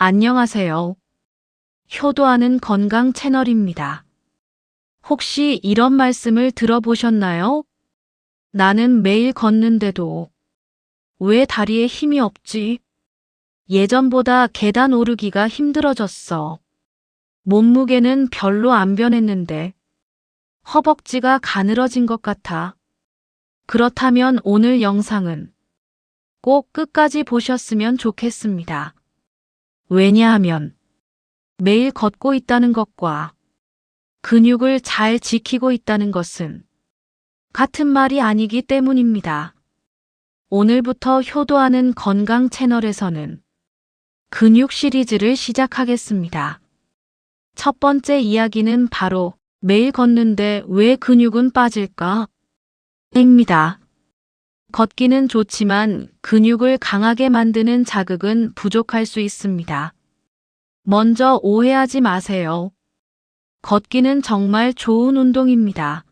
안녕하세요. 효도하는 건강 채널입니다. 혹시 이런 말씀을 들어보셨나요? 나는 매일 걷는데도 왜 다리에 힘이 없지? 예전보다 계단 오르기가 힘들어졌어. 몸무게는 별로 안 변했는데 허벅지가 가늘어진 것 같아. 그렇다면 오늘 영상은 꼭 끝까지 보셨으면 좋겠습니다. 왜냐하면 매일 걷고 있다는 것과 근육을 잘 지키고 있다는 것은 같은 말이 아니기 때문입니다. 오늘부터 효도하는 건강 채널에서는 근육 시리즈를 시작하겠습니다. 첫 번째 이야기는 바로 매일 걷는데 왜 근육은 빠질까? 입니다. 걷기는 좋지만 근육을 강하게 만드는 자극은 부족할 수 있습니다. 먼저 오해하지 마세요. 걷기는 정말 좋은 운동입니다.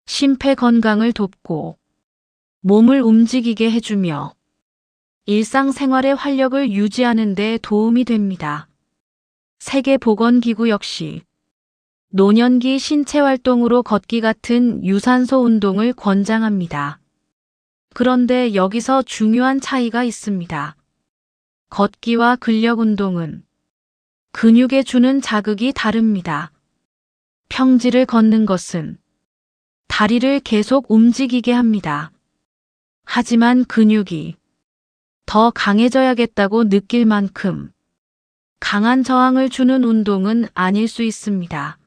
심폐 건강을 돕고 몸을 움직이게 해주며 일상생활의 활력을 유지하는 데 도움이 됩니다. 세계보건기구 역시 노년기 신체활동으로 걷기 같은 유산소 운동을 권장합니다. 그런데 여기서 중요한 차이가 있습니다. 걷기와 근력 운동은 근육에 주는 자극이 다릅니다. 평지를 걷는 것은 다리를 계속 움직이게 합니다. 하지만 근육이 더 강해져야겠다고 느낄 만큼 강한 저항을 주는 운동은 아닐 수 있습니다.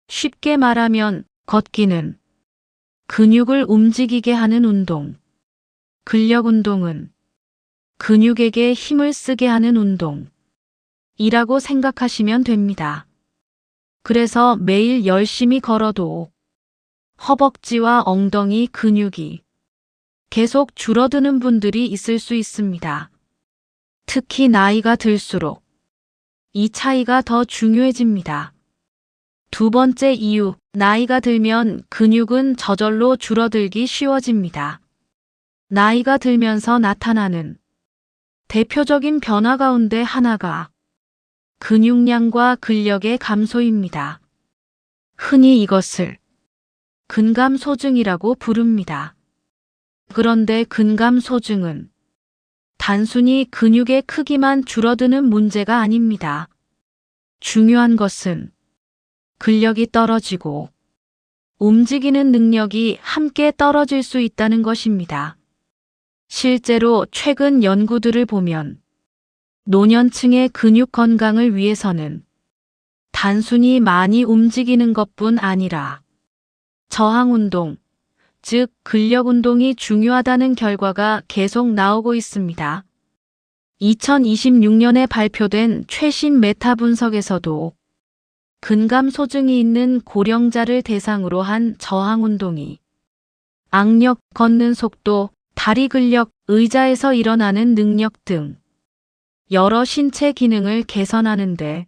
쉽게 말하면 걷기는 근육을 움직이게 하는 운동, 근력 운동은 근육에게 힘을 쓰게 하는 운동이라고 생각하시면 됩니다. 그래서 매일 열심히 걸어도 허벅지와 엉덩이 근육이 계속 줄어드는 분들이 있을 수 있습니다. 특히 나이가 들수록 이 차이가 더 중요해집니다. 두 번째 이유, 나이가 들면 근육은 저절로 줄어들기 쉬워집니다. 나이가 들면서 나타나는 대표적인 변화 가운데 하나가 근육량과 근력의 감소입니다. 흔히 이것을 근감소증이라고 부릅니다. 그런데 근감소증은 단순히 근육의 크기만 줄어드는 문제가 아닙니다. 중요한 것은 근력이 떨어지고 움직이는 능력이 함께 떨어질 수 있다는 것입니다. 실제로 최근 연구들을 보면 노년층의 근육 건강을 위해서는 단순히 많이 움직이는 것뿐 아니라 저항 운동, 즉 근력 운동이 중요하다는 결과가 계속 나오고 있습니다. 2026년에 발표된 최신 메타 분석에서도 근감 소증이 있는 고령자를 대상으로 한 저항 운동이 악력, 걷는 속도, 다리 근력, 의자에서 일어나는 능력 등 여러 신체 기능을 개선하는 데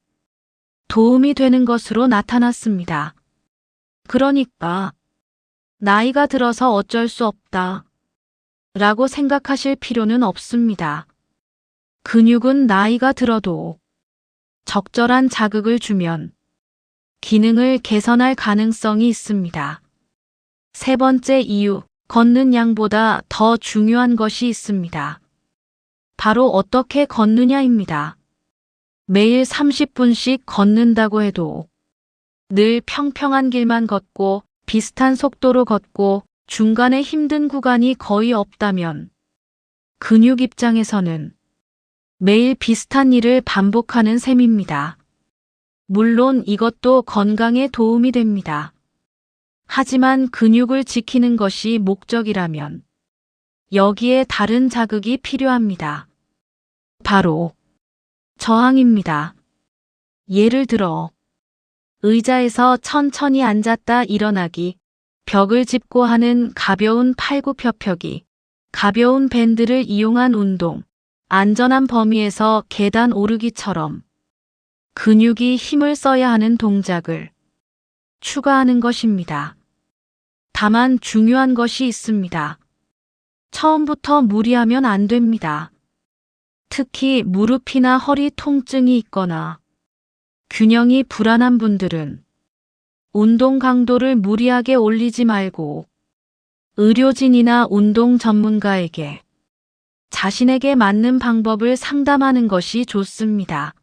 도움이 되는 것으로 나타났습니다. 그러니까 나이가 들어서 어쩔 수 없다 라고 생각하실 필요는 없습니다. 근육은 나이가 들어도 적절한 자극을 주면 기능을 개선할 가능성이 있습니다. 세 번째 이유, 걷는 양보다 더 중요한 것이 있습니다. 바로 어떻게 걷느냐입니다. 매일 30분씩 걷는다고 해도 늘 평평한 길만 걷고 비슷한 속도로 걷고 중간에 힘든 구간이 거의 없다면 근육 입장에서는 매일 비슷한 일을 반복하는 셈입니다. 물론 이것도 건강에 도움이 됩니다. 하지만 근육을 지키는 것이 목적이라면 여기에 다른 자극이 필요합니다. 바로 저항입니다. 예를 들어 의자에서 천천히 앉았다 일어나기, 벽을 짚고 하는 가벼운 팔굽혀펴기, 가벼운 밴드를 이용한 운동, 안전한 범위에서 계단 오르기처럼 근육이 힘을 써야 하는 동작을 추가하는 것입니다. 다만 중요한 것이 있습니다. 처음부터 무리하면 안 됩니다. 특히 무릎이나 허리 통증이 있거나 균형이 불안한 분들은 운동 강도를 무리하게 올리지 말고 의료진이나 운동 전문가에게 자신에게 맞는 방법을 상담하는 것이 좋습니다.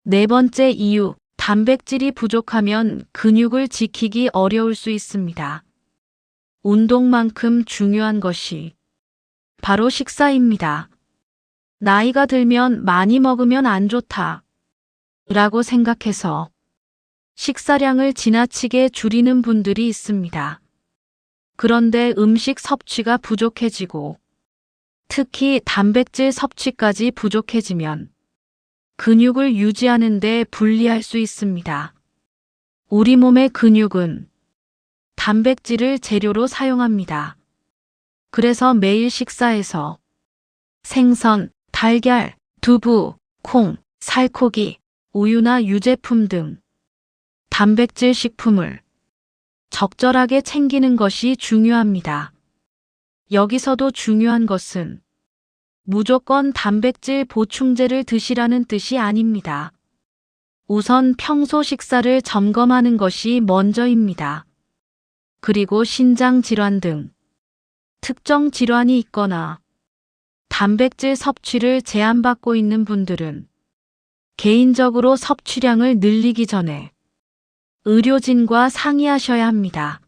네 번째 이유, 단백질이 부족하면 근육을 지키기 어려울 수 있습니다. 운동만큼 중요한 것이 바로 식사입니다. 나이가 들면 많이 먹으면 안 좋다 라고 생각해서 식사량을 지나치게 줄이는 분들이 있습니다. 그런데 음식 섭취가 부족해지고 특히 단백질 섭취까지 부족해지면 근육을 유지하는 데 불리할 수 있습니다. 우리 몸의 근육은 단백질을 재료로 사용합니다. 그래서 매일 식사에서 생선, 달걀, 두부, 콩, 살코기, 우유나 유제품 등 단백질 식품을 적절하게 챙기는 것이 중요합니다. 여기서도 중요한 것은 무조건 단백질 보충제를 드시라는 뜻이 아닙니다. 우선 평소 식사를 점검하는 것이 먼저입니다. 그리고 신장 질환 등 특정 질환이 있거나 단백질 섭취를 제한받고 있는 분들은 개인적으로 섭취량을 늘리기 전에 의료진과 상의하셔야 합니다.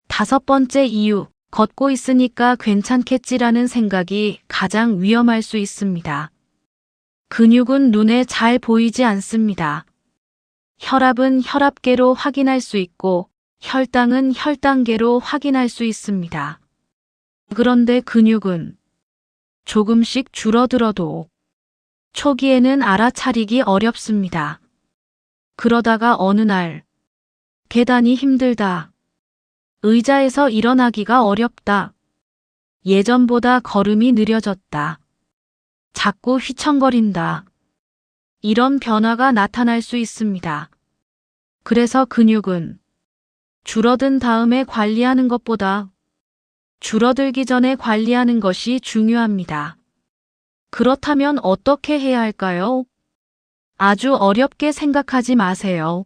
다섯 번째 이유, 걷고 있으니까 괜찮겠지라는 생각이 가장 위험할 수 있습니다. 근육은 눈에 잘 보이지 않습니다. 혈압은 혈압계로 확인할 수 있고 혈당은 혈당계로 확인할 수 있습니다. 그런데 근육은 조금씩 줄어들어도 초기에는 알아차리기 어렵습니다. 그러다가 어느 날 계단이 힘들다. 의자에서 일어나기가 어렵다. 예전보다 걸음이 느려졌다. 자꾸 휘청거린다. 이런 변화가 나타날 수 있습니다. 그래서 근육은 줄어든 다음에 관리하는 것보다 줄어들기 전에 관리하는 것이 중요합니다. 그렇다면 어떻게 해야 할까요? 아주 어렵게 생각하지 마세요.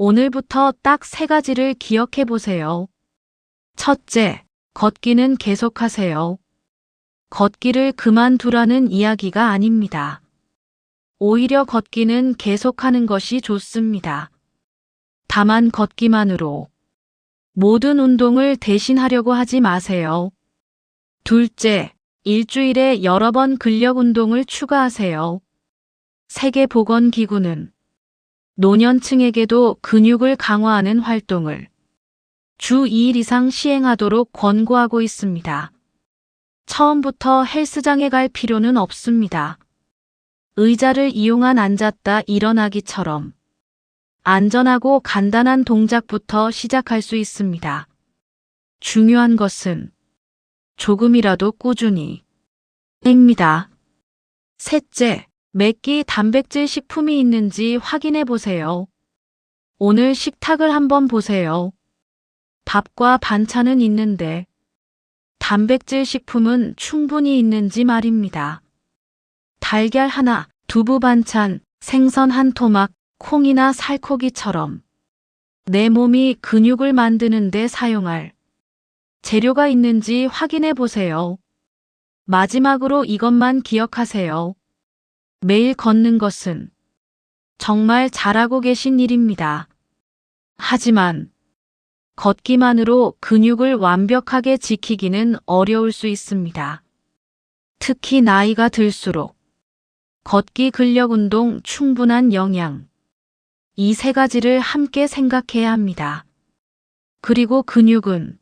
오늘부터 딱 3가지를 기억해 보세요. 첫째, 걷기는 계속하세요. 걷기를 그만두라는 이야기가 아닙니다. 오히려 걷기는 계속하는 것이 좋습니다. 다만 걷기만으로 모든 운동을 대신하려고 하지 마세요. 둘째, 일주일에 여러 번 근력 운동을 추가하세요. 세계보건기구는 노년층에게도 근육을 강화하는 활동을 주 2일 이상 시행하도록 권고하고 있습니다. 처음부터 헬스장에 갈 필요는 없습니다. 의자를 이용한 앉았다 일어나기처럼 안전하고 간단한 동작부터 시작할 수 있습니다. 중요한 것은 조금이라도 꾸준히 입니다. 셋째, 매끼 단백질 식품이 있는지 확인해 보세요. 오늘 식탁을 한번 보세요. 밥과 반찬은 있는데 단백질 식품은 충분히 있는지 말입니다. 달걀 하나, 두부 반찬, 생선 한 토막, 콩이나 살코기처럼 내 몸이 근육을 만드는 데 사용할 재료가 있는지 확인해 보세요. 마지막으로 이것만 기억하세요. 매일 걷는 것은 정말 잘하고 계신 일입니다. 하지만 걷기만으로 근육을 완벽하게 지키기는 어려울 수 있습니다. 특히 나이가 들수록 걷기 근력 운동 충분한 영양. 이 3가지를 함께 생각해야 합니다. 그리고 근육은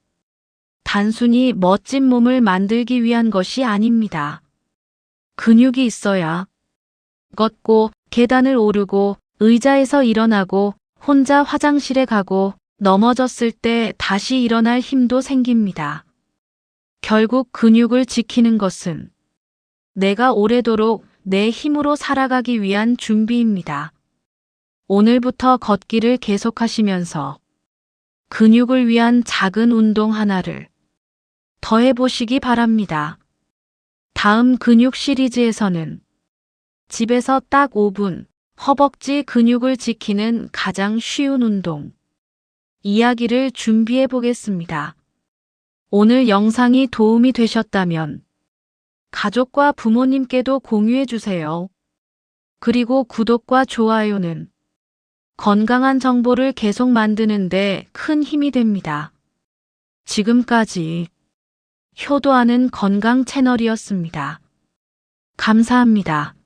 단순히 멋진 몸을 만들기 위한 것이 아닙니다. 근육이 있어야 걷고 계단을 오르고 의자에서 일어나고 혼자 화장실에 가고 넘어졌을 때 다시 일어날 힘도 생깁니다. 결국 근육을 지키는 것은 내가 오래도록 내 힘으로 살아가기 위한 준비입니다. 오늘부터 걷기를 계속하시면서 근육을 위한 작은 운동 하나를 더 해보시기 바랍니다. 다음 근육 시리즈에서는 집에서 딱 5분 허벅지 근육을 지키는 가장 쉬운 운동 이야기를 준비해 보겠습니다. 오늘 영상이 도움이 되셨다면 가족과 부모님께도 공유해 주세요. 그리고 구독과 좋아요는 건강한 정보를 계속 만드는데 큰 힘이 됩니다. 지금까지 효도하는 건강 채널이었습니다. 감사합니다.